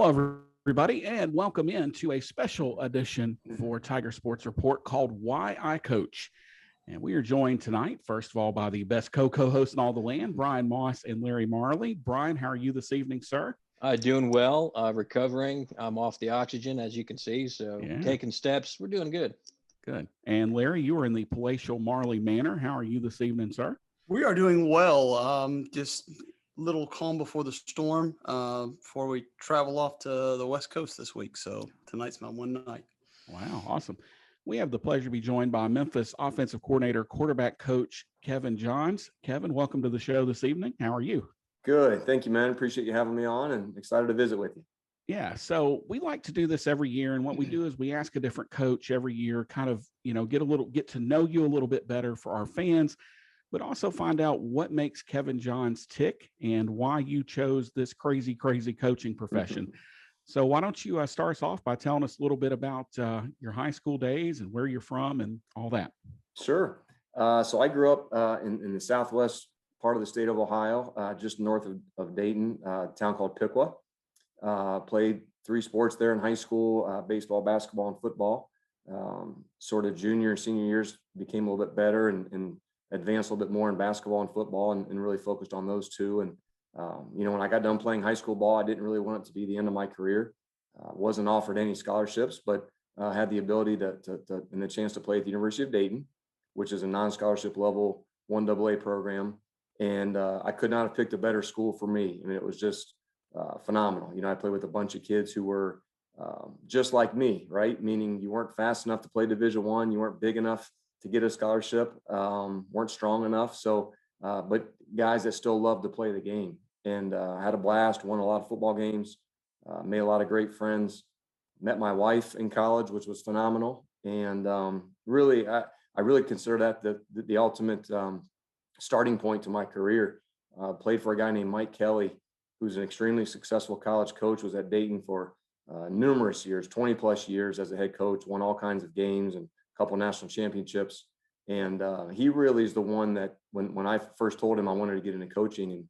Hello, everybody, and welcome into a special edition for Tiger Sports Report called Why I Coach. And we are joined tonight, first of all, by the best co-hosts in all the land, Brian Moss and Larry Marley. Brian, how are you this evening, sir? Doing well, recovering. I'm off the oxygen, as you can see, so taking steps. We're doing good. Good. And Larry, you are in the palatial Marley Manor. How are you this evening, sir? We are doing well. Just a little calm before the storm before we travel off to the West Coast this week. So tonight's my one night. Wow, awesome. We have the pleasure to be joined by Memphis offensive coordinator, quarterback coach, Kevin Johns. Kevin, welcome to the show this evening. How are you? Good. Thank you, man. Appreciate you having me on and excited to visit with you. Yeah. So we like to do this every year. And what we do is we ask a different coach every year, kind of, get to know you a little bit better for our fans, but also find out what makes Kevin Johns tick and why you chose this crazy coaching profession. So why don't you start us off by telling us a little bit about your high school days and where you're from and all that? Sure. So I grew up in the southwest part of the state of Ohio, just north of Dayton, a town called Piqua. Played three sports there in high school, baseball, basketball, and football. Sort of junior and senior years became a little bit better and advanced a little bit more in basketball and football and really focused on those two. And, when I got done playing high school ball, I didn't really want it to be the end of my career. Wasn't offered any scholarships, but had the ability to and the chance to play at the University of Dayton, which is a non-scholarship level 1AA program. And I could not have picked a better school for me. I mean, it was just phenomenal. I played with a bunch of kids who were just like me, right? Meaning you weren't fast enough to play Division I, you weren't big enough to get a scholarship, weren't strong enough. So, but guys that still loved to play the game and had a blast, won a lot of football games, made a lot of great friends, met my wife in college, which was phenomenal. And really, I really consider that the ultimate starting point to my career. Played for a guy named Mike Kelly, who's an extremely successful college coach, was at Dayton for numerous years, 20 plus years as a head coach, won all kinds of games and a couple national championships. And he really is the one that when I first told him I wanted to get into coaching, and,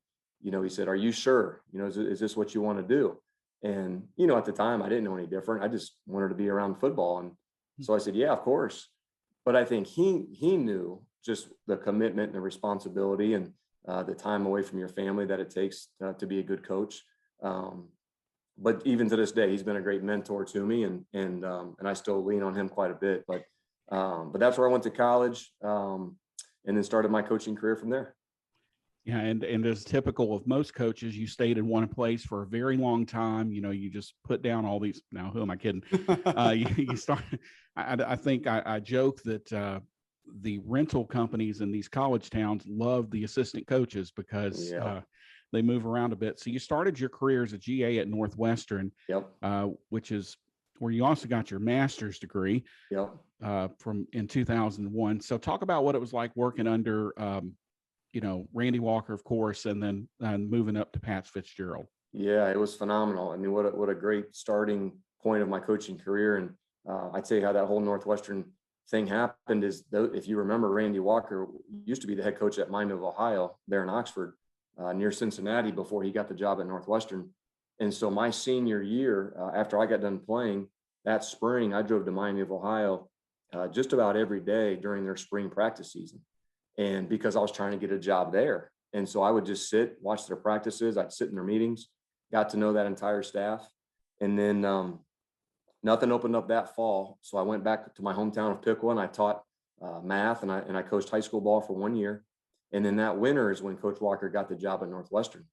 he said, "Are you sure? Is this what you want to do?" And, at the time I didn't know any different. I just wanted to be around football. And so I said, "Yeah, of course." But I think he knew just the commitment and the responsibility and the time away from your family that it takes to be a good coach. But even to this day, he's been a great mentor to me, and I still lean on him quite a bit. But that's where I went to college, and then started my coaching career from there. Yeah, and as typical of most coaches, you stayed in one place for a very long time. You just put down all these. Now, who am I kidding? You start. I think I joke that the rental companies in these college towns love the assistant coaches because they move around a bit. So you started your career as a GA at Northwestern, which is where you also got your master's degree from in 2001. So talk about what it was like working under, Randy Walker, of course, and then moving up to Pat Fitzgerald. Yeah, it was phenomenal. I mean, what a great starting point of my coaching career. And I'd say how that whole Northwestern thing happened is, if you remember, Randy Walker used to be the head coach at Miami of Ohio there in Oxford, near Cincinnati, before he got the job at Northwestern. And so my senior year, after I got done playing that spring, I drove to Miami of Ohio just about every day during their spring practice season. And because I was trying to get a job there. And so I would just sit, watch their practices. I'd sit in their meetings, got to know that entire staff. And then nothing opened up that fall. So I went back to my hometown of Piqua and I taught math and I coached high school ball for 1 year. And then that winter is when Coach Walker got the job at Northwestern.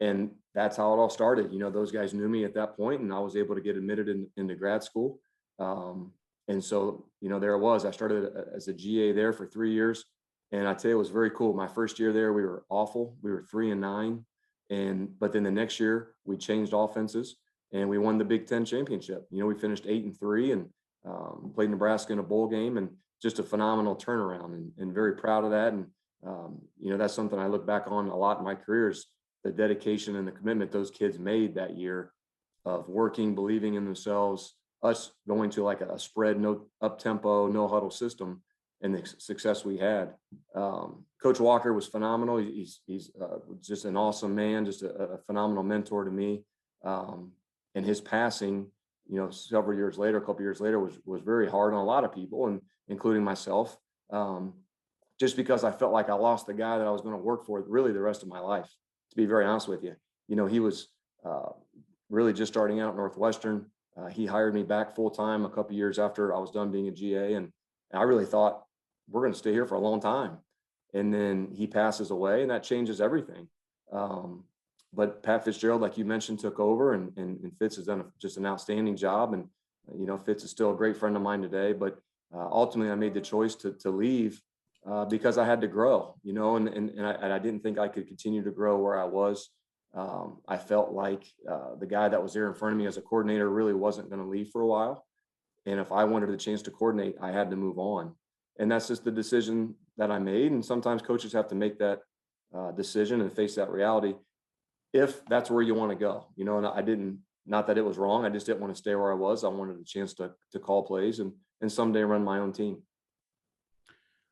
And that's how it all started. Those guys knew me at that point, and I was able to get admitted into grad school. And so, there it was. I started as a GA there for 3 years. And I tell you, it was very cool. My first year there, we were awful. We were 3-9. But then the next year we changed offenses and we won the Big Ten championship. We finished 8-3 and played Nebraska in a bowl game, and just a phenomenal turnaround, and very proud of that. And, that's something I look back on a lot in my career, is the dedication and the commitment those kids made that year of working, believing in themselves, us going to like a spread, no up tempo, no huddle system, and the success we had. Coach Walker was phenomenal. He's just an awesome man, just a phenomenal mentor to me. and his passing, several years later, a couple years later, was very hard on a lot of people, and including myself, just because I felt like I lost the guy that I was going to work for really the rest of my life. To be very honest with you, he was really just starting out at Northwestern. He hired me back full time a couple years after I was done being a GA, and I really thought we're going to stay here for a long time. And then he passes away, and that changes everything. But Pat Fitzgerald, like you mentioned, took over, and Fitz has done just an outstanding job. And Fitz is still a great friend of mine today. But ultimately, I made the choice to leave because I had to grow, and I didn't think I could continue to grow where I was. I felt like the guy that was there in front of me as a coordinator really wasn't going to leave for a while. And if I wanted a chance to coordinate, I had to move on. And that's just the decision that I made. And sometimes coaches have to make that decision and face that reality if that's where you want to go, and I didn't, not that it was wrong. I just didn't want to stay where I was. I wanted a chance to call plays and someday run my own team.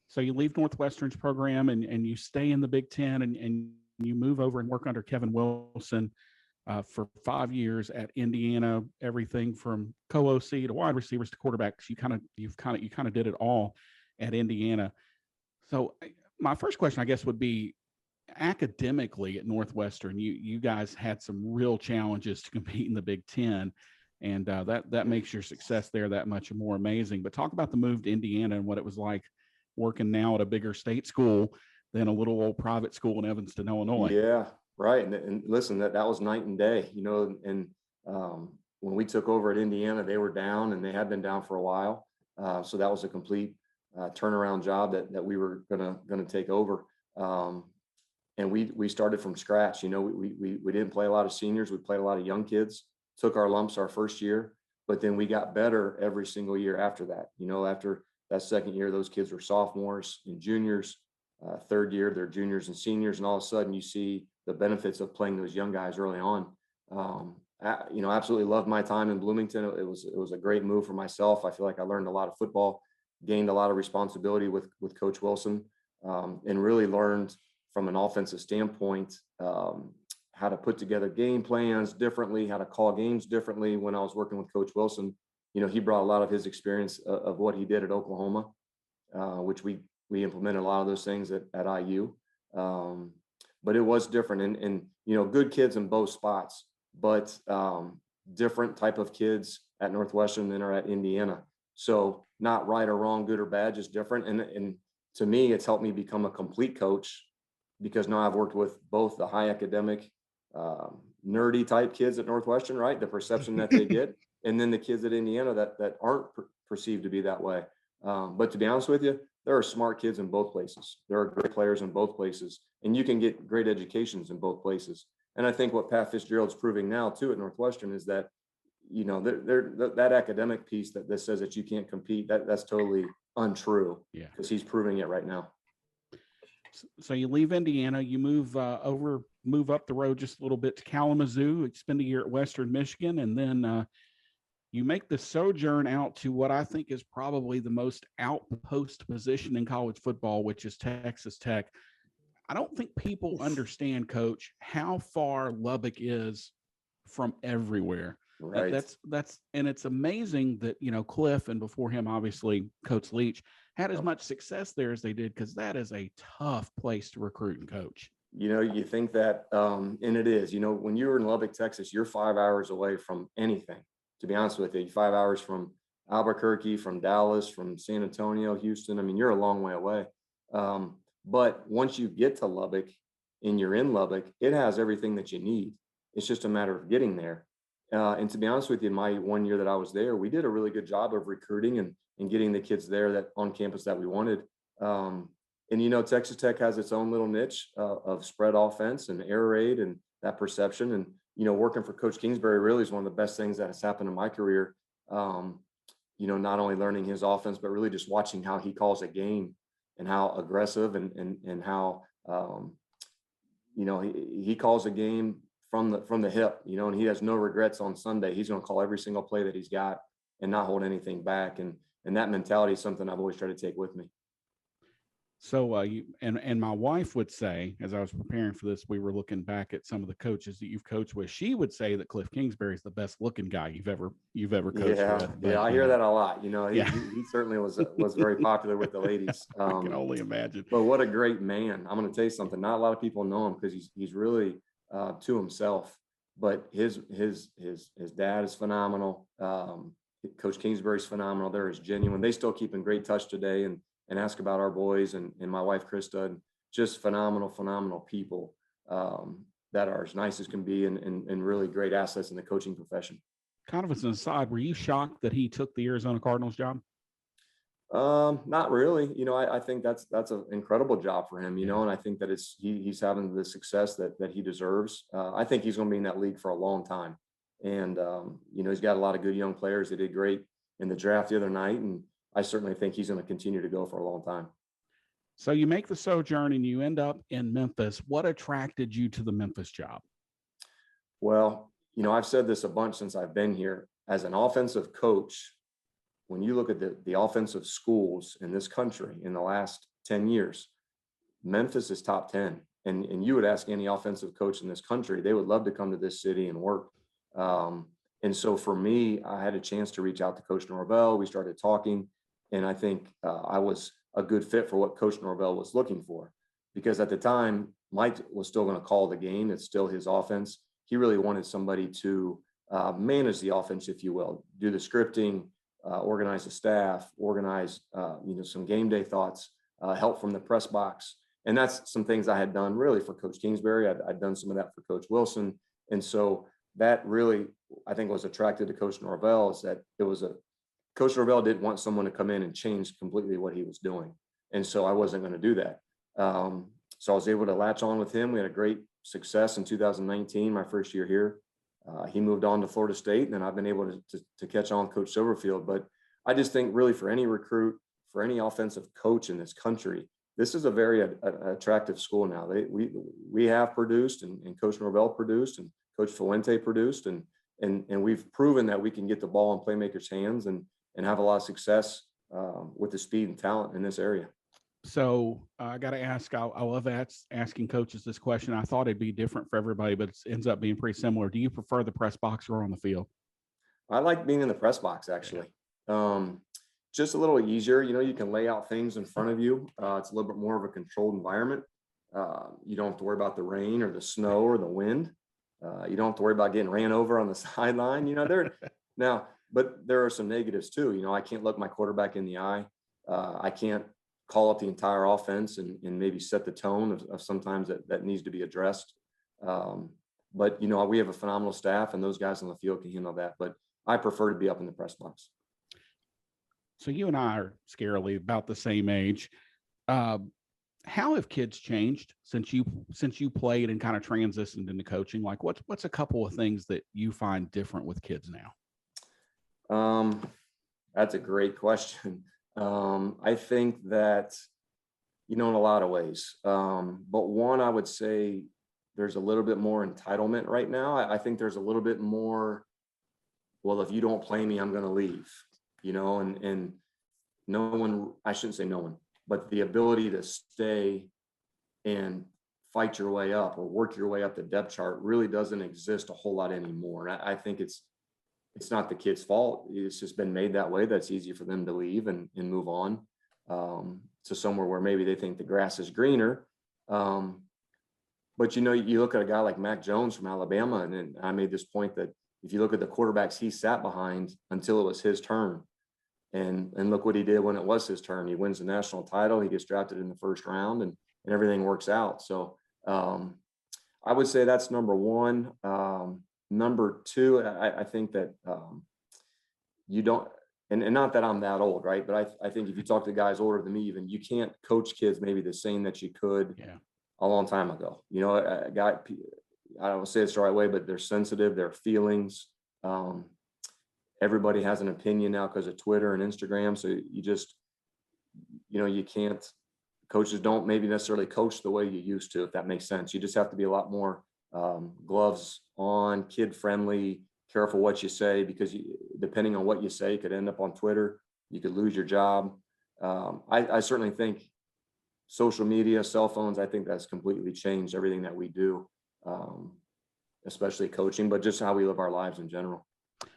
So you leave Northwestern's program and you stay in the Big Ten and you move over and work under Kevin Wilson for 5 years at Indiana, everything from co-OC to wide receivers to quarterbacks. You kind of did it all at Indiana. So my first question, I guess, would be academically at Northwestern. You guys had some real challenges to compete in the Big Ten, and that makes your success there that much more amazing. But talk about the move to Indiana and what it was like working now at a bigger state school than a little old private school in Evanston, Illinois. Yeah, right. And listen, that was night and day, and when we took over at Indiana, they were down, and they had been down for a while. So that was a complete turnaround job that we were gonna take over. And we started from scratch. We didn't play a lot of seniors. We played a lot of young kids, took our lumps our first year, but then we got better every single year after that. After that second year, those kids were sophomores and juniors. Third year, they're juniors and seniors. And all of a sudden you see the benefits of playing those young guys early on. Absolutely loved my time in Bloomington. It was a great move for myself. I feel like I learned a lot of football, gained a lot of responsibility with Coach Wilson, and really learned from an offensive standpoint, how to put together game plans differently, how to call games differently. When I was working with Coach Wilson, he brought a lot of his experience of what he did at Oklahoma, which we implemented a lot of those things at IU. But it was different, and good kids in both spots, but different type of kids at Northwestern than are at Indiana. So not right or wrong, good or bad, just different. And to me, it's helped me become a complete coach, because now I've worked with both the high academic, nerdy type kids at Northwestern, right? The perception that they get, and then the kids at Indiana that aren't perceived to be that way. But to be honest with you, there are smart kids in both places. There are great players in both places, and you can get great educations in both places. And I think what Pat Fitzgerald's proving now too at Northwestern is that, that academic piece that says that you can't compete, that's totally untrue. Yeah, because he's proving it right now. So you leave Indiana, you move up the road just a little bit to Kalamazoo, spend a year at Western Michigan, and then you make the sojourn out to what I think is probably the most outpost position in college football, which is Texas Tech. I don't think people understand, Coach, how far Lubbock is from everywhere. Right. And it's amazing that, Cliff, and before him, obviously, Coach Leach, had as much success there as they did, because that is a tough place to recruit and coach. You think that, and it is, when you're in Lubbock, Texas, you're 5 hours away from anything, to be honest with you. 5 hours from Albuquerque, from Dallas, from San Antonio, Houston. I mean, you're a long way away. But once you get to Lubbock and you're in Lubbock, it has everything that you need. It's just a matter of getting there. And to be honest with you, my 1 year that I was there, we did a really good job of recruiting and getting the kids there that on campus that we wanted. And Texas Tech has its own little niche of spread offense and air raid and that perception. And working for Coach Kingsbury really is one of the best things that has happened in my career. Not only learning his offense, but really just watching how he calls a game and how aggressive and how he calls a game from the hip, and he has no regrets on Sunday. He's going to call every single play that he's got and not hold anything back. And that mentality is something I've always tried to take with me. So you and my wife would say, as I was preparing for this, we were looking back at some of the coaches that you've coached with. She would say that Cliff Kingsbury is the best looking guy you've ever coached Yeah, with. yeah, But I hear that a lot. You know, he, yeah, he he certainly was very popular with the ladies. I can only imagine. But what a great man. I'm going to tell you something. Not a lot of people know him because he's really to himself. But his dad is phenomenal. Coach Kingsbury's phenomenal. They're as genuine. They still keep in great touch today and ask about our boys and my wife Krista. And just phenomenal people that are as nice as can be and really great assets in the coaching profession. Kind of as an aside, were you shocked that he took the Arizona Cardinals job? Not really. You know, I think that's an incredible job for him, you know, and I think that he's having the success that he deserves. I think he's going to be in that league for a long time. And, you know, he's got a lot of good young players. They did great in the draft the other night. And I certainly think he's going to continue to go for a long time. So you make the sojourn and you end up in Memphis. What attracted you to the Memphis job? Well, you know, I've said this a bunch since I've been here. As an offensive coach, when you look at the offensive schools in this country in the last 10 years, Memphis is top 10. And you would ask any offensive coach in this country, they would love to come to this city and work. And so for me, I had a chance to reach out to Coach Norvell. We started talking, and I think I was a good fit for what Coach Norvell was looking for. Because at the time, Mike was still going to call the game. It's still his offense. He really wanted somebody to manage the offense, if you will, do the scripting, organize the staff, organize, you know, some game day thoughts, help from the press box. And that's some things I had done really for Coach Kingsbury. I'd done some of that for Coach Wilson. And so that really, I think, was attracted to Coach Norvell, is that Coach Norvell didn't want someone to come in and change completely what he was doing. And so I wasn't going to do that. So I was able to latch on with him. We had a great success in 2019, my first year here. He moved on to Florida State, and then I've been able to catch on with Coach Silverfield. But I just think really for any recruit, for any offensive coach in this country, this is a very attractive school now. We have produced, and Coach Norvell produced, and Coach Fuente produced, and we've proven that we can get the ball in playmakers' hands and have a lot of success with the speed and talent in this area. So I got to ask, I love asking coaches this question. I thought it'd be different for everybody, but it ends up being pretty similar. Do you prefer the press box or on the field? I like being in the press box, actually. Just a little easier. You know, you can lay out things in front of you. It's a little bit more of a controlled environment. You don't have to worry about the rain or the snow or the wind. You don't have to worry about getting ran over on the sideline. You know, but there are some negatives too. You know, I can't look my quarterback in the eye. I can't call up the entire offense and maybe set the tone of sometimes that needs to be addressed. But, you know, we have a phenomenal staff, and those guys on the field can handle that. But I prefer to be up in the press box. So you and I are scarily about the same age. How have kids changed since you played and kind of transitioned into coaching? Like what's a couple of things that you find different with kids now? That's a great question. I think that, you know, in a lot of ways, but one, I would say there's a little bit more entitlement right now. I think there's a little bit more, well, if you don't play me, I'm going to leave, you know, and no one, I shouldn't say no one, but the ability to stay and fight your way up or work your way up the depth chart really doesn't exist a whole lot anymore. And I think it's not the kid's fault. It's just been made that way. That's easy for them to leave and move on to somewhere where maybe they think the grass is greener. But, you know, you look at a guy like Mac Jones from Alabama, and I made this point that if you look at the quarterbacks he sat behind until it was his turn, and look what he did when it was his turn. He wins the national title. He gets drafted in the first round, and everything works out. So I would say that's number one. Number two, I think that you don't, and not that I'm that old, right? But I think if you talk to guys older than me, even, you can't coach kids maybe the same that you could a long time ago. You know, a guy, I don't say it's the right way, but they're sensitive, their feelings. Everybody has an opinion now because of Twitter and Instagram. So you just, you know, you can't, coaches don't maybe necessarily coach the way you used to, if that makes sense. You just have to be a lot more gloves on, kid friendly, careful what you say, because depending on what you say, you could end up on Twitter. You could lose your job. I certainly think social media, cell phones, I think that's completely changed everything that we do, especially coaching, but just how we live our lives in general.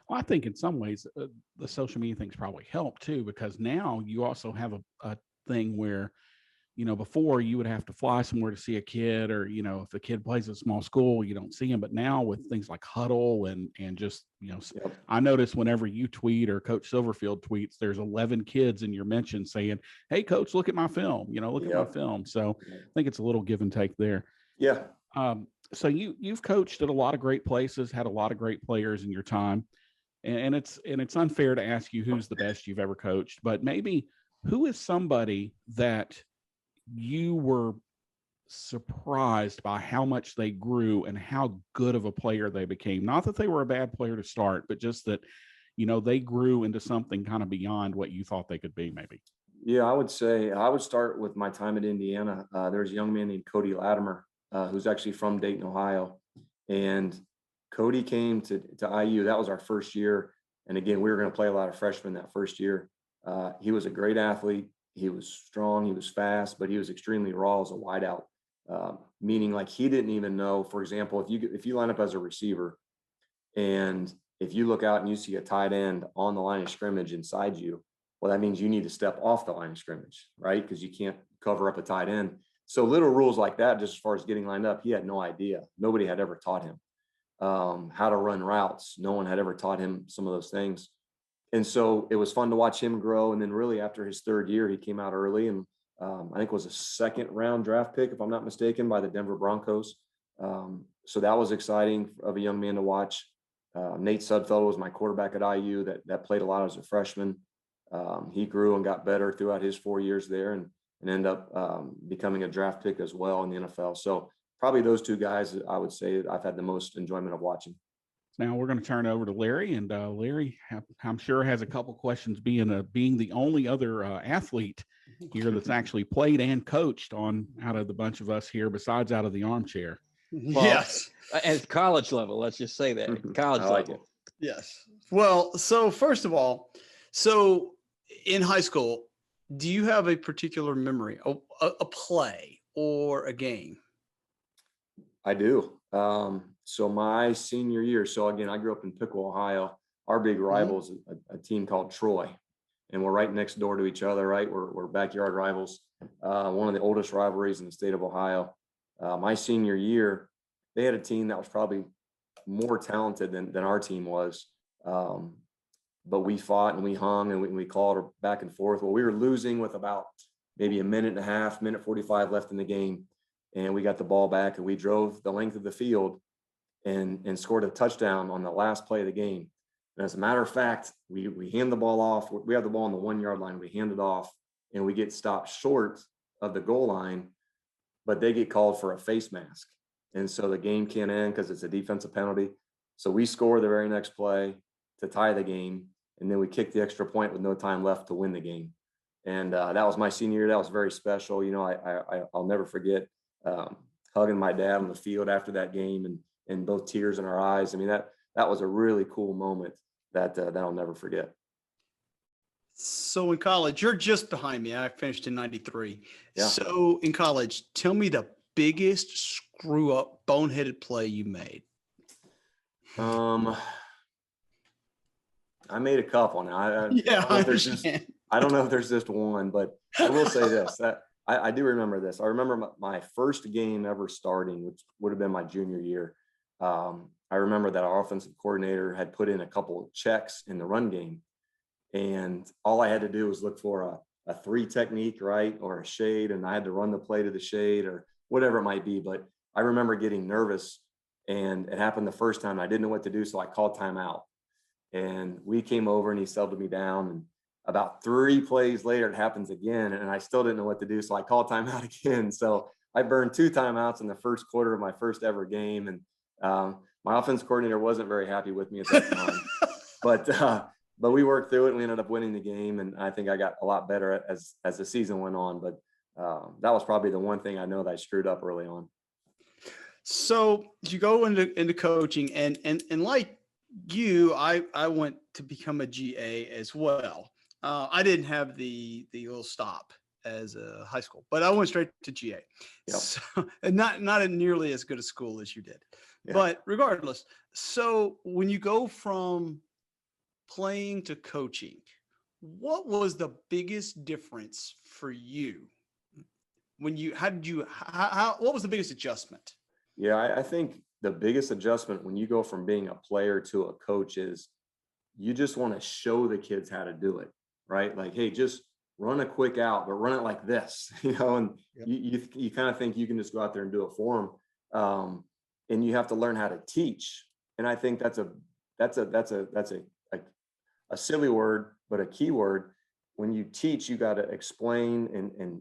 Well, I think in some ways the social media things probably help too, because now you also have a thing where, before you would have to fly somewhere to see a kid, or, if a kid plays at a small school, you don't see him. But now with things like Huddle and just, Yep. I notice whenever you tweet or Coach Silverfield tweets, there's 11 kids in your mention saying, "Hey, Coach, look at my film, look at my film." So I think it's a little give and take there. Yeah. So you've coached at a lot of great places, had a lot of great players in your time. And it's unfair to ask you who's the best you've ever coached, but maybe who is somebody that you were surprised by how much they grew and how good of a player they became? Not that they were a bad player to start, but just that, they grew into something kind of beyond what you thought they could be, maybe. Yeah, I would say I would start with my time at Indiana. There's a young man named Cody Latimer, who's actually from Dayton, Ohio. And Cody came to IU. That was our first year. And again, we were going to play a lot of freshmen that first year. He was a great athlete. He was strong. He was fast, but he was extremely raw as a wideout, meaning like he didn't even know, for example, if you line up as a receiver and if you look out and you see a tight end on the line of scrimmage inside you, well, that means you need to step off the line of scrimmage, right? Because you can't cover up a tight end. So little rules like that, just as far as getting lined up, he had no idea. Nobody had ever taught him how to run routes. No one had ever taught him some of those things. And so it was fun to watch him grow. And then really after his third year, he came out early and I think it was a second round draft pick, if I'm not mistaken, by the Denver Broncos. So that was exciting of a young man to watch. Nate Sudfellow was my quarterback at IU that played a lot as a freshman. He grew and got better throughout his 4 years there and ended up becoming a draft pick as well in the NFL. So probably those two guys, I would say I've had the most enjoyment of watching. Now we're going to turn over to Larry, and Larry, I'm sure, has a couple questions. Being the only other athlete here that's actually played and coached out of the bunch of us here, besides out of the armchair. Well, yes, at college level. Let's just say that college level. Yes. Well, so first of all, in high school, do you have a particular memory, a play or a game? I do. So my senior year, so again, I grew up in Piqua, Ohio. Our big rival is a team called Troy, and we're right next door to each other, right? We're backyard rivals. One of the oldest rivalries in the state of Ohio. My senior year, they had a team that was probably more talented than our team was. But we fought and we hung and we called back and forth. Well, we were losing with about maybe a minute and a half, minute 45 left in the game. And we got the ball back and we drove the length of the field and scored a touchdown on the last play of the game. And as a matter of fact, we hand the ball off. We have the ball on the 1 yard line. We hand it off and we get stopped short of the goal line, but they get called for a face mask. And so the game can't end because it's a defensive penalty. So we score the very next play to tie the game. And then we kick the extra point with no time left to win the game. And that was my senior year. That was very special. I'll never forget hugging my dad on the field after that game and both tears in our eyes. I mean, that was a really cool moment that I'll never forget. So in college, you're just behind me. I finished in 93. Yeah. So in college, tell me the biggest screw up, boneheaded play you made. I made a couple now. I don't know if there's just one, but I will say this, that I do remember this. I remember my first game ever starting, which would have been my junior year. I remember that our offensive coordinator had put in a couple of checks in the run game. And all I had to do was look for a 3 technique, right? Or a shade. And I had to run the play to the shade or whatever it might be. But I remember getting nervous and it happened the first time. I didn't know what to do. So I called timeout and we came over and he settled me down. And about 3 plays later, it happens again. And I still didn't know what to do. So I called timeout again. So I burned 2 timeouts in the first quarter of my first ever game. And my offense coordinator wasn't very happy with me at that time, but we worked through it and we ended up winning the game. And I think I got a lot better as the season went on, but that was probably the one thing I know that I screwed up early on. So you go into coaching and like you, I went to become a GA as well. I didn't have the little stop as a high school, but I went straight to GA. Yep. So, and not at nearly as good a school as you did. Yeah. But regardless, so when you go from playing to coaching, what was the biggest difference for you? What was the biggest adjustment? Yeah, I think the biggest adjustment when you go from being a player to a coach is you just want to show the kids how to do it, right? Like, hey, just run a quick out, but run it like this, and Yep. you kind of think you can just go out there and do it for them. And you have to learn how to teach. And I think that's a silly word, but a key word. When you teach, you got to explain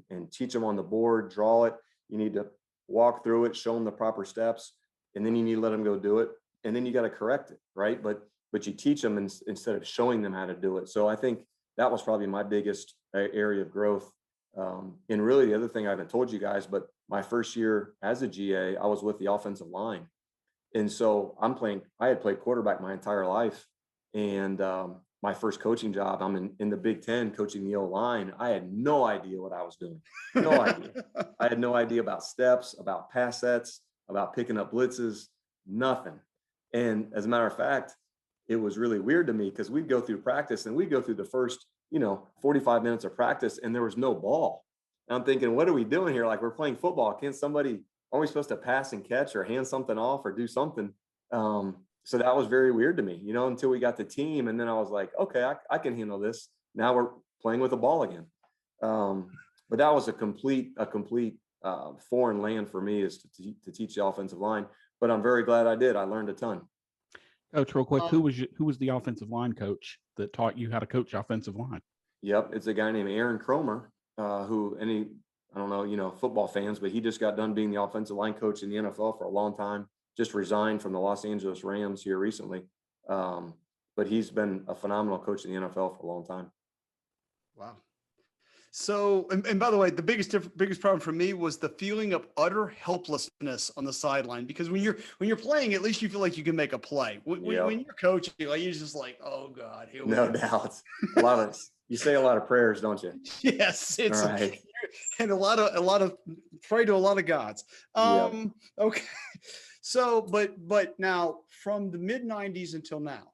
and teach them on the board, draw it. You need to walk through it, show them the proper steps, and then you need to let them go do it. And then you got to correct it, right? But you teach them instead of showing them how to do it. So I think that was probably my biggest area of growth. And really the other thing I haven't told you guys, but my first year as a GA, I was with the offensive line. And so I had played quarterback my entire life. And my first coaching job, I'm in the Big Ten coaching the O-line. I had no idea what I was doing. No idea. I had no idea about steps, about pass sets, about picking up blitzes, nothing. And as a matter of fact, it was really weird to me because we'd go through practice and we'd go through the first, 45 minutes of practice and there was no ball. And I'm thinking, what are we doing here? Like, we're playing football. Are we supposed to pass and catch or hand something off or do something? So that was very weird to me, until we got the team. And then I was like, okay, I can handle this. Now we're playing with a ball again. But that was a complete foreign land for me, is to teach the offensive line. But I'm very glad I did. I learned a ton. Coach, real quick, who was the offensive line coach that taught you how to coach offensive line? Yep, it's a guy named Aaron Cromer, who I don't know, football fans, but he just got done being the offensive line coach in the NFL for a long time. Just resigned from the Los Angeles Rams here recently. But he's been a phenomenal coach in the NFL for a long time. Wow. So, and by the way, the biggest problem for me was the feeling of utter helplessness on the sideline, because when you're playing, at least you feel like you can make a play. When you're coaching, like, you're just like, oh God, here we No go. doubt. You say a lot of prayers, don't you? Yes, it's right. And a lot of pray to a lot of gods. Okay. So, but now from the mid 90s until now,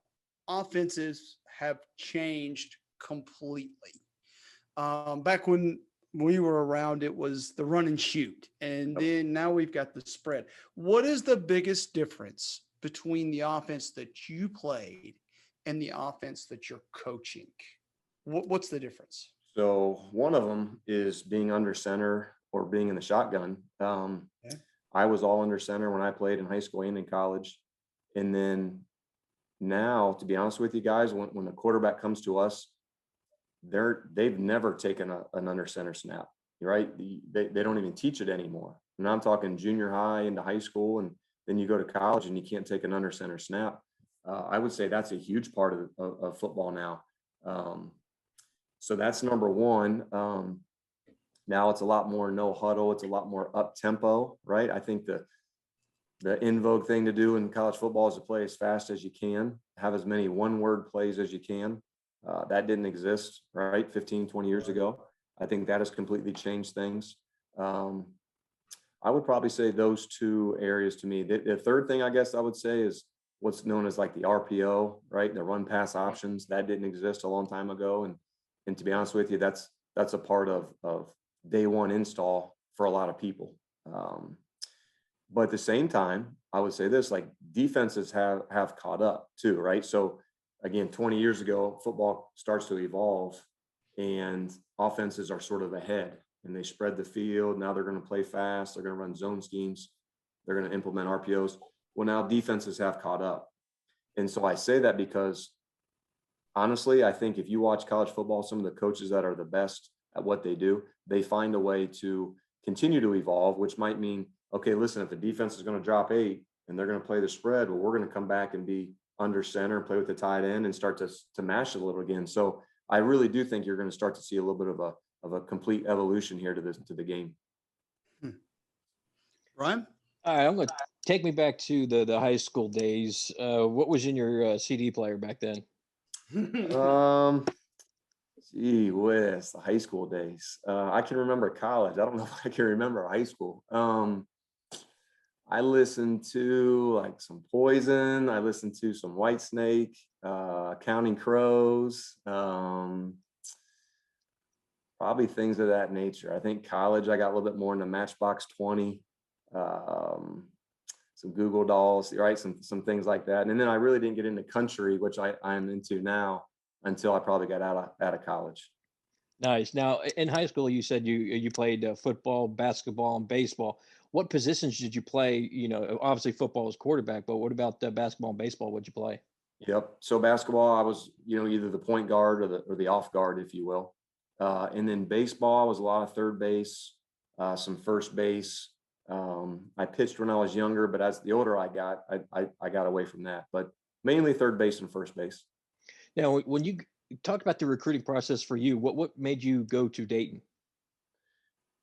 offenses have changed completely. Back when we were around, it was the run and shoot. And then now we've got the spread. What is the biggest difference between the offense that you played and the offense that you're coaching? What's the difference? So one of them is being under center or being in the shotgun. I was all under center when I played in high school and in college. And then now, to be honest with you guys, when the quarterback comes to us, they've never taken an under center snap, right? They don't even teach it anymore. And I'm talking junior high into high school, and then you go to college and you can't take an under center snap. I would say that's a huge part of football now. So that's number one. Now it's a lot more no huddle. It's a lot more up tempo, right? I think the in vogue thing to do in college football is to play as fast as you can, have as many one-word plays as you can. That didn't exist, right, 15, 20 years ago. I think that has completely changed things. I would probably say those two areas to me. The third thing I guess I would say is what's known as like the RPO, right? The run pass options. That didn't exist a long time ago. And to be honest with you, that's a part of day one install for a lot of people. But at the same time, I would say this, like, defenses have caught up too, right? So again, 20 years ago, football starts to evolve and offenses are sort of ahead and they spread the field. Now they're going to play fast. They're going to run zone schemes. They're going to implement RPOs. Well, now defenses have caught up. And so I say that because honestly, I think if you watch college football, some of the coaches that are the best at what they do, they find a way to continue to evolve, which might mean, okay, listen, if the defense is going to drop 8 and they're going to play the spread, well, we're going to come back and be under center and play with the tight end and start to mash it a little again. So I really do think you're going to start to see a little bit of a complete evolution here to the game. Ryan? All right, I'm going to take me back to the high school days. What was in your CD player back then? Gee whiz, the high school days. I can remember college. I don't know if I can remember high school. I listened to like some Poison. I listened to some Whitesnake, Counting Crows, probably things of that nature. I think college, I got a little bit more into Matchbox 20, some Google Dolls, right? Some things like that. And then I really didn't get into country, which I'm into now, until I probably got out of college. Nice. Now, in high school, you said you played football, basketball, and baseball. What positions did you play? You know, obviously football was quarterback, but what about basketball and baseball? What'd you play? Yep. So basketball, I was, either the point guard or the off guard, if you will. And then baseball was a lot of third base, some first base. I pitched when I was younger, but as the older I got, I got away from that. But mainly third base and first base. Now, when you talk about the recruiting process for you, what made you go to Dayton?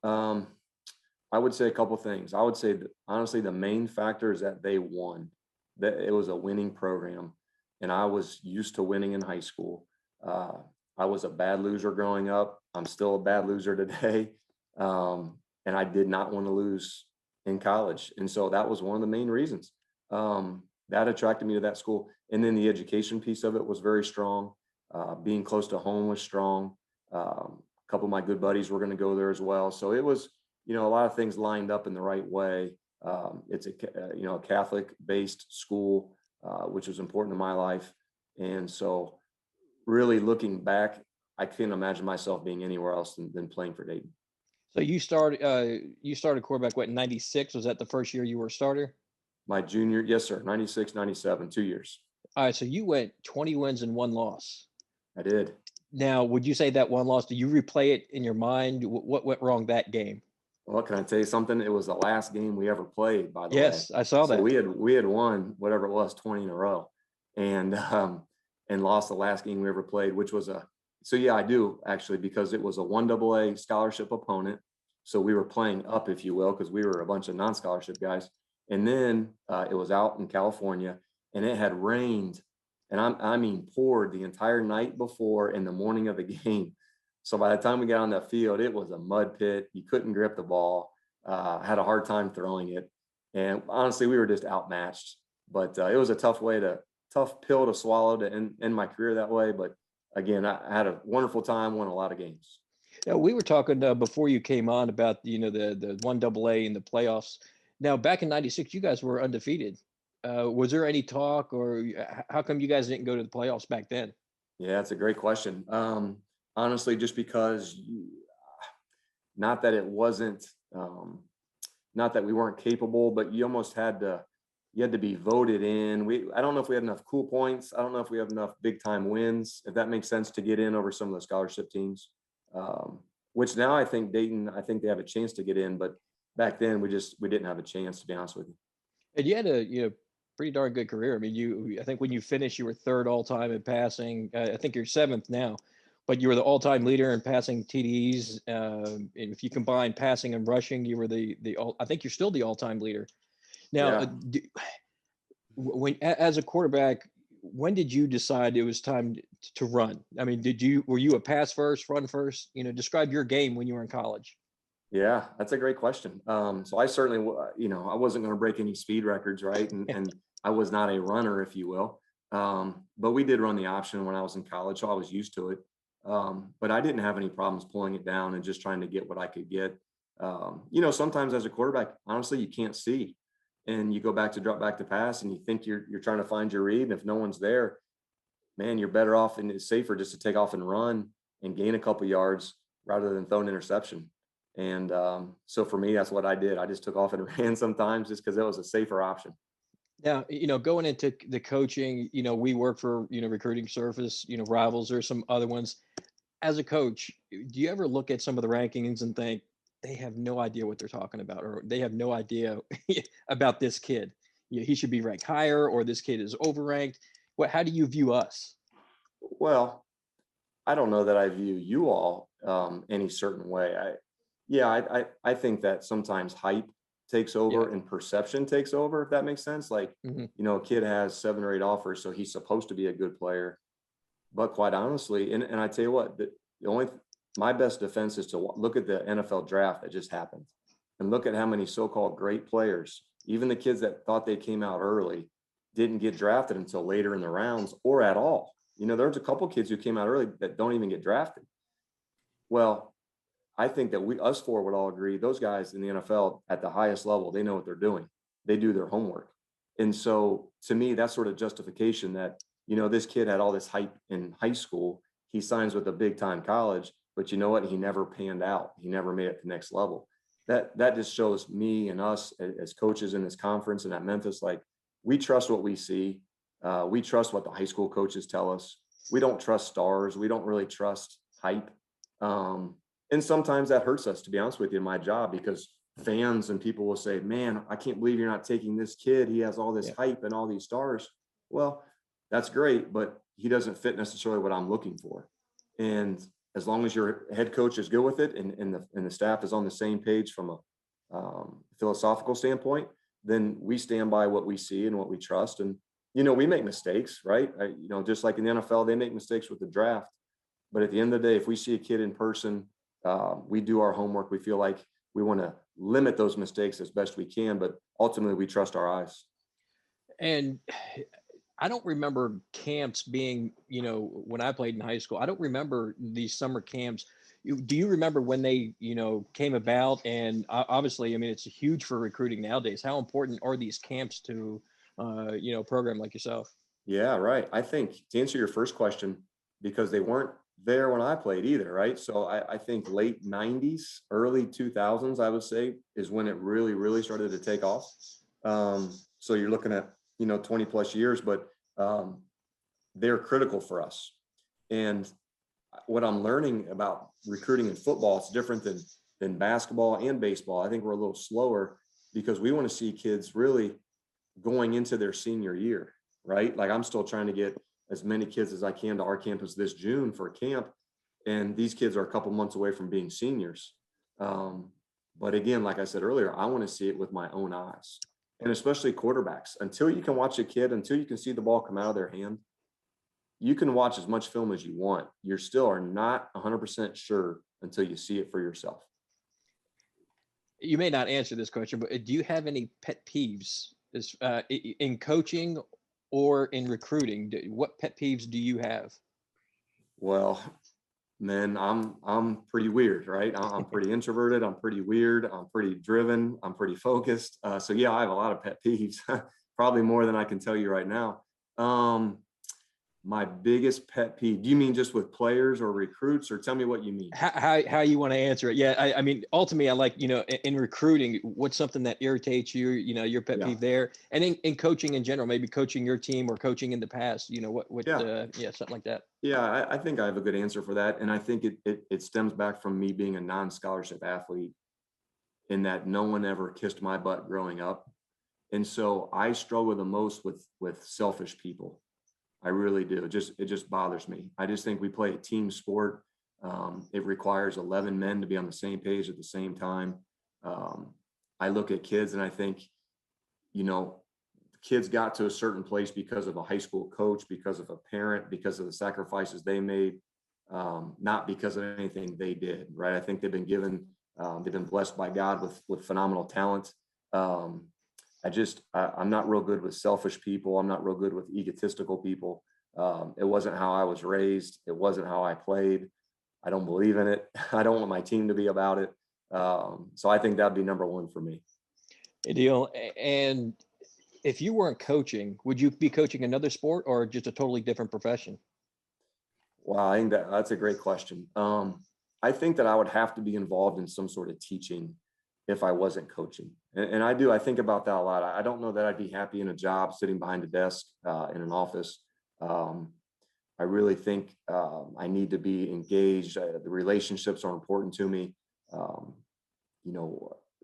I would say a couple things. I would say that, honestly, the main factor is that they won. That it was a winning program, and I was used to winning in high school. I was a bad loser growing up. I'm still a bad loser today, and I did not want to lose in college, and so that was one of the main reasons that attracted me to that school. And then the education piece of it was very strong. Being close to home was strong. A couple of my good buddies were going to go there as well, so it was, a lot of things lined up in the right way. It's a Catholic-based school, which was important in my life, and so really looking back, I can't imagine myself being anywhere else than playing for Dayton. So you started quarterback, what, in 96? Was that the first year you were a starter? My junior, yes, sir. 96, 97, 2 years. All right, so you went 20 wins and 1 loss. I did. Now, would you say that 1 loss, do you replay it in your mind? What went wrong that game? Well, can I tell you something? It was the last game we ever played, by the way. Yes, I saw that. We had won whatever it was, 20 in a row, and lost the last game we ever played, which was so yeah, I do actually, because it was a 1AA scholarship opponent. So we were playing up, if you will, because we were a bunch of non-scholarship guys. And then it was out in California, and it had rained, and I mean poured the entire night before and the morning of the game. So by the time we got on that field, it was a mud pit. You couldn't grip the ball. Had a hard time throwing it, and honestly, we were just outmatched. But it was a tough pill to swallow to end my career that way. But again, I had a wonderful time, won a lot of games. Yeah, we were talking before you came on about the 1AA and the playoffs. Now, back in '96, you guys were undefeated. Was there any talk, or how come you guys didn't go to the playoffs back then? Yeah, that's a great question. Honestly, just because, not that it wasn't, not that we weren't capable, but you almost had to be voted in. I don't know if we had enough cool points. I don't know if we have enough big time wins, if that makes sense, to get in over some of the scholarship teams. Which now I think Dayton, they have a chance to get in, but back then we didn't have a chance, to be honest with you. And you had a pretty darn good career. I mean, I think when you finished, you were 3rd all time in passing. I think you're 7th now, but you were the all time leader in passing TDs. And if you combine passing and rushing, you were I think you're still the all time leader. Now, yeah. When as a quarterback, when did you decide it was time to run? I mean, were you a pass first, run first? Describe your game when you were in college. Yeah, that's a great question. So I certainly, I wasn't going to break any speed records, right? And I was not a runner, if you will. But we did run the option when I was in college, so I was used to it. But I didn't have any problems pulling it down and just trying to get what I could get. Sometimes as a quarterback, honestly, you can't see. And you go back to drop back to pass, and you think you're trying to find your read. And if no one's there, man, you're better off, and it's safer just to take off and run and gain a couple yards rather than throw an interception. And so for me, that's what I did. I just took off and ran sometimes just because it was a safer option. Now, going into the coaching, we work for, Recruiting Service, Rivals, or some other ones. As a coach, do you ever look at some of the rankings and think, they have no idea what they're talking about, or they have no idea about this kid? He should be ranked higher, or this kid is overranked. How do you view us? Well, I don't know that I view you all any certain way. I think that sometimes hype takes over and perception takes over, if that makes sense. Like, a kid has 7 or 8 offers, so he's supposed to be a good player. But quite honestly, and I tell you what, My best defense is to look at the NFL draft that just happened and look at how many so-called great players, even the kids that thought they came out early, didn't get drafted until later in the rounds or at all. There's a couple kids who came out early that don't even get drafted. Well, I think that us four would all agree, those guys in the NFL at the highest level, they know what they're doing. They do their homework. And so to me, that's sort of justification that, this kid had all this hype in high school. He signs with a big time college, but you know what? He never panned out. He never made it to the next level. That just shows me and us as coaches in this conference and at Memphis, like, we trust what we see. We trust what the high school coaches tell us. We don't trust stars. We don't really trust hype. And sometimes that hurts us, to be honest with you, in my job, because fans and people will say, man, I can't believe you're not taking this kid. He has all this hype and all these stars. Well, that's great, but he doesn't fit necessarily what I'm looking for. And as long as your head coach is good with it and the staff is on the same page from a philosophical standpoint, then we stand by what we see and what we trust. And, we make mistakes, right? Just like in the NFL, they make mistakes with the draft. But at the end of the day, if we see a kid in person, we do our homework. We feel like we want to limit those mistakes as best we can, but ultimately we trust our eyes. And I don't remember camps being, when I played in high school, I don't remember these summer camps. Do you remember when they, came about? And obviously, I mean, it's huge for recruiting nowadays. How important are these camps to, a program like yourself? Yeah, right. I think to answer your first question, because they weren't there when I played either, right? So I think late 90s, early 2000s, I would say, is when it really, really started to take off. So you're looking at, 20 plus years, but they're critical for us. And what I'm learning about recruiting in football, it's different than basketball and baseball. I think we're a little slower because we want to see kids really going into their senior year, right? Like, I'm still trying to get as many kids as I can to our campus this June for camp. And these kids are a couple months away from being seniors. But again, like I said earlier, I want to see it with my own eyes, and especially quarterbacks. Until you can watch a kid, until you can see the ball come out of their hand, you can watch as much film as you want. You still are not 100% sure until you see it for yourself. You may not answer this question, but do you have any pet peeves in coaching or in recruiting? What pet peeves do you have? Well, man, I'm pretty weird, right? I'm pretty introverted. I'm pretty weird. I'm pretty driven. I'm pretty focused. So yeah, I have a lot of pet peeves, probably more than I can tell you right now. My biggest pet peeve, do you mean just with players or recruits, or tell me what you mean? How you want to answer it? Yeah. I mean, ultimately, I like, in recruiting, what's something that irritates you, your pet peeve there, and in coaching in general, maybe coaching your team or coaching in the past, something like that. Yeah, I think I have a good answer for that. And I think it stems back from me being a non-scholarship athlete, in that no one ever kissed my butt growing up. And so I struggle the most with selfish people. I really do. It just bothers me. I just think we play a team sport. It requires 11 men to be on the same page at the same time. I look at kids and I think, kids got to a certain place because of a high school coach, because of a parent, because of the sacrifices they made, not because of anything they did, right? I think they've been blessed by God with phenomenal talent. I'm not real good with selfish people. I'm not real good with egotistical people. It wasn't how I was raised. It wasn't how I played. I don't believe in it. I don't want my team to be about it. So I think that'd be number one for me. Good deal. And if you weren't coaching, would you be coaching another sport or just a totally different profession? Wow, I think that's a great question. I think that I would have to be involved in some sort of teaching if I wasn't coaching. And I think about that a lot. I don't know that I'd be happy in a job sitting behind a desk in an office. I really think I need to be engaged. The relationships are important to me.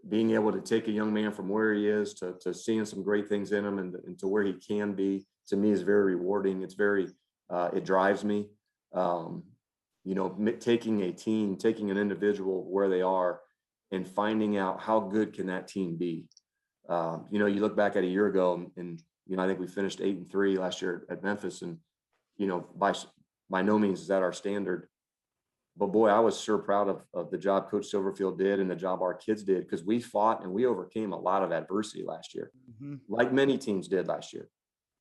Being able to take a young man from where he is to seeing some great things in him and to where he can be, to me, is very rewarding. It's it drives me. Taking a team, taking an individual where they are, and finding out how good can that team be. You look back at a year ago, and I think we finished 8-3 last year at Memphis, and by no means is that our standard, but boy, I was sure proud of the job Coach Silverfield did and the job our kids did, because we fought and we overcame a lot of adversity last year, Mhm. like many teams did last year.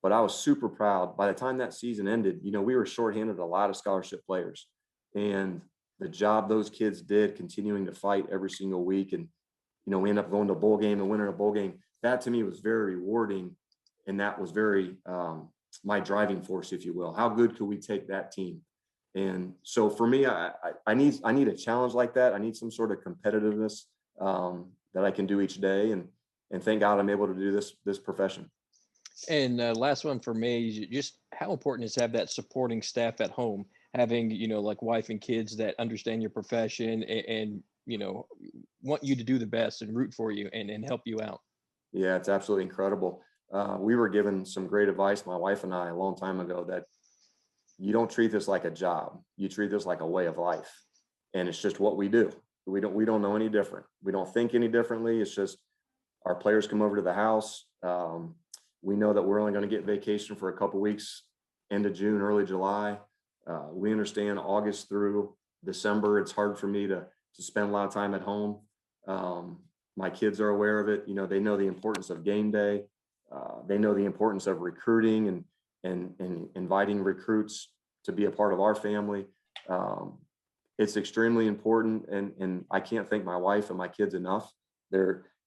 But I was super proud. By the time that season ended, we were shorthanded a lot of scholarship players, and the job those kids did continuing to fight every single week. And, we ended up going to a bowl game and winning a bowl game. That to me was very rewarding. And that was very, my driving force, if you will. How good could we take that team? And so for me, I need a challenge like that. I need some sort of competitiveness that I can do each day. And thank God I'm able to do this profession. And last one for me is just how important is to have that supporting staff at home, having, like wife and kids that understand your profession and want you to do the best and root for you and help you out. Yeah, it's absolutely incredible. We were given some great advice, my wife and I, a long time ago, that you don't treat this like a job. You treat this like a way of life. And it's just what we do. We don't know any different. We don't think any differently. It's just our players come over to the house. We know that we're only going to get vacation for a couple weeks, end of June, early July. We understand August through December, it's hard for me to spend a lot of time at home. My kids are aware of it. They know the importance of game day. They know the importance of recruiting and inviting recruits to be a part of our family. It's extremely important. And I can't thank my wife and my kids enough.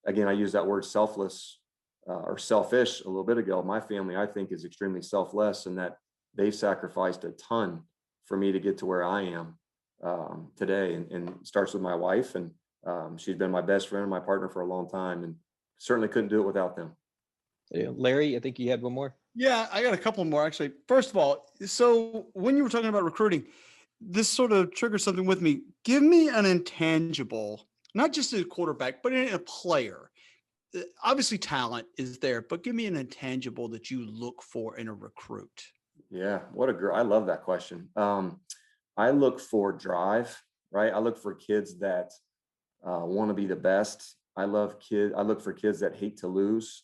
Again, I use that word selfless or selfish a little bit ago. My family, I think, is extremely selfless, and that they've sacrificed a ton for me to get to where I am today. And it starts with my wife, and she's been my best friend and my partner for a long time, and certainly couldn't do it without them. Yeah. Larry, I think you had one more. Yeah, I got a couple more actually. First of all, so when you were talking about recruiting, this sort of triggered something with me. Give me an intangible, not just a quarterback, but in a player. Obviously, talent is there, but give me an intangible that you look for in a recruit. Yeah, what a girl. I love that question. I look for drive, right? I look for kids that want to be the best. I look for kids that hate to lose.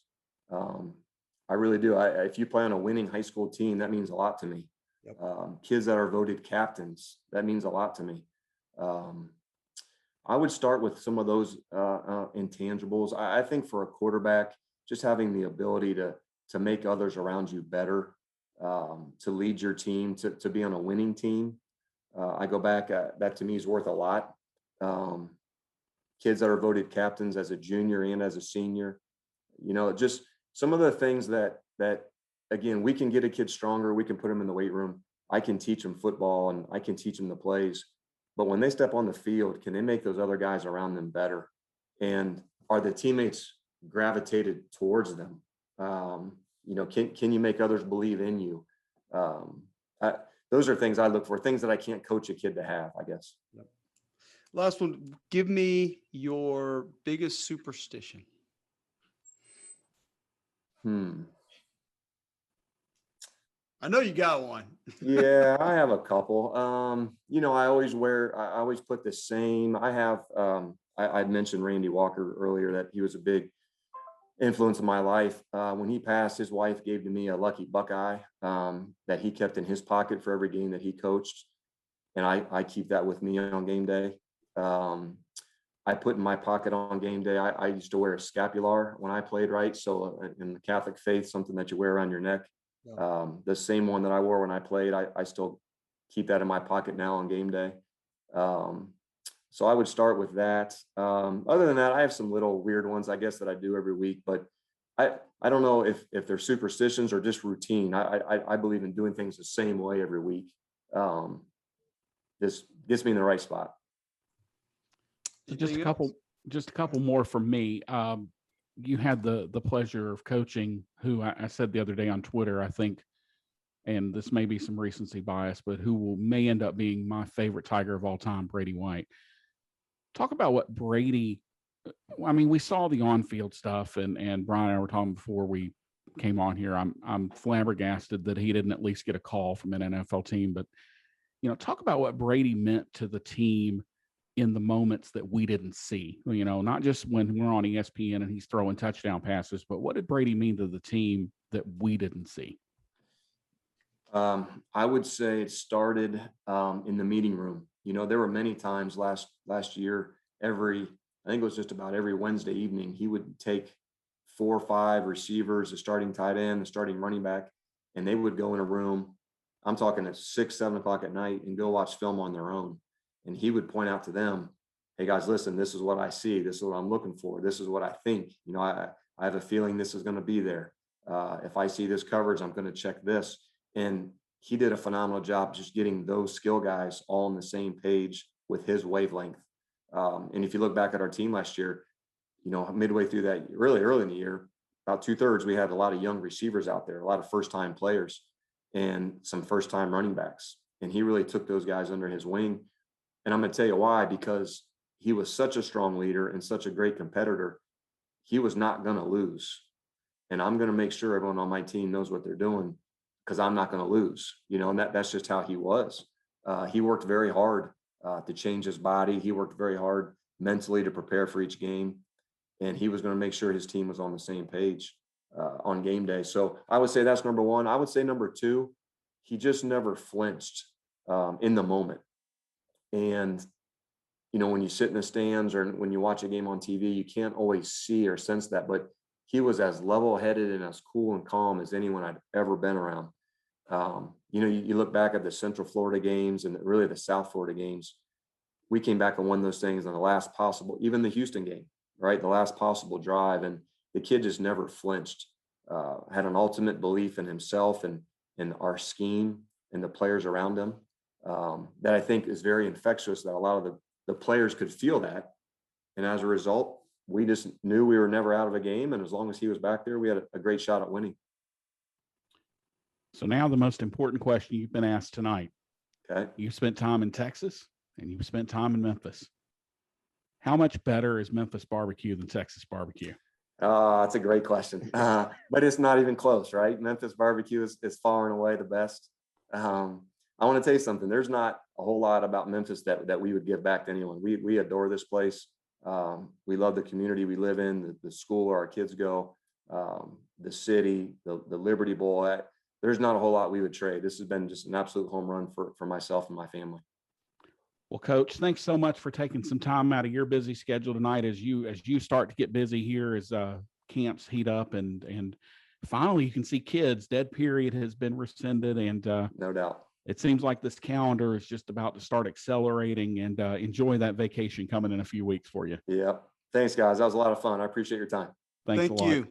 I really do. If you play on a winning high school team, that means a lot to me. Yep. Kids that are voted captains, that means a lot to me. I would start with some of those intangibles. I think for a quarterback, just having the ability to make others around you better, to lead your team, to be on a winning team. I go back, that to me is worth a lot. Kids that are voted captains as a junior and as a senior, just some of the things that again, we can get a kid stronger. We can put them in the weight room. I can teach them football and I can teach them the plays. But when they step on the field, can they make those other guys around them better? And are the teammates gravitated towards them? Can you make others believe in you? Those are things I look for, things that I can't coach a kid to have, I guess. Yep. Last one, give me your biggest superstition. I know you got one. Yeah, I have a couple. I always put the same. I mentioned Randy Walker earlier, that he was a big influence in my life. When he passed, his wife gave to me a lucky Buckeye that he kept in his pocket for every game that he coached. And I keep that with me on game day. I put in my pocket on game day. I used to wear a scapular when I played, right? So in the Catholic faith, something that you wear around your neck. The same one that I wore when I played, I still keep that in my pocket now on game day. So I would start with that. Other than that, I have some little weird ones, I guess, that I do every week, but I don't know if they're superstitions or just routine. I believe in doing things the same way every week. This gets me in the right spot. Just a couple more from me. You had the pleasure of coaching who I said the other day on Twitter, I think, and this may be some recency bias, but may end up being my favorite Tiger of all time, Brady White. Talk about what Brady, we saw the on-field stuff, and Brian and I were talking before we came on here. I'm flabbergasted that he didn't at least get a call from an NFL team, but talk about what Brady meant to the team in the moments that we didn't see, not just when we're on ESPN and he's throwing touchdown passes, but what did Brady mean to the team that we didn't see? I would say it started in the meeting room. You know, there were many times last year, I think it was just about every Wednesday evening, he would take 4 or 5 receivers, the starting tight end, the starting running back, and they would go in a room. I'm talking at 6, 7 o'clock at night and go watch film on their own. And he would point out to them, hey guys, listen, this is what I see. This is what I'm looking for. This is what I think. You know, I have a feeling this is going to be there. If I see this coverage, I'm going to check this. And he did a phenomenal job just getting those skill guys all on the same page with his wavelength. And if you look back at our team last year, you know, midway through that, really early in the year, about 2/3, we had a lot of young receivers out there, a lot of first-time players and some first-time running backs. And he really took those guys under his wing. And I'm going to tell you why, because he was such a strong leader and such a great competitor. He was not going to lose. And I'm going to make sure everyone on my team knows what they're doing, because I'm not going to lose, you know, and that's just how he was. He worked very hard to change his body. He worked very hard mentally to prepare for each game. And he was going to make sure his team was on the same page on game day. So I would say that's number one. I would say number two, he just never flinched in the moment. And, you know, when you sit in the stands or when you watch a game on TV, you can't always see or sense that, but he was as level-headed and as cool and calm as anyone I'd ever been around. You know, you look back at the Central Florida games and really the South Florida games, we came back and won those things on the last possible, even the Houston game, right? The last possible drive. And the kid just never flinched, had an ultimate belief in himself and in our scheme and the players around him that I think is very infectious, that a lot of the players could feel that. And as a result, we just knew we were never out of a game. And as long as he was back there, we had a great shot at winning. So now the most important question you've been asked tonight. Okay. You spent time in Texas and you've spent time in Memphis. How much better is Memphis barbecue than Texas barbecue? That's a great question. But it's not even close, right? Memphis barbecue is far and away the best. I want to tell you something. There's not a whole lot about Memphis that we would give back to anyone. We adore this place. We love the community we live in, the school where our kids go, the city, the Liberty Bowl. There's not a whole lot we would trade. This has been just an absolute home run for myself and my family. Well, Coach, thanks so much for taking some time out of your busy schedule tonight as you start to get busy here as camps heat up and finally you can see kids. Dead period has been rescinded, and No doubt. it seems like this calendar is just about to start accelerating, and enjoy that vacation coming in a few weeks for you. Yep. Thanks, guys. That was a lot of fun. I appreciate your time. Thanks a Thank lot. you.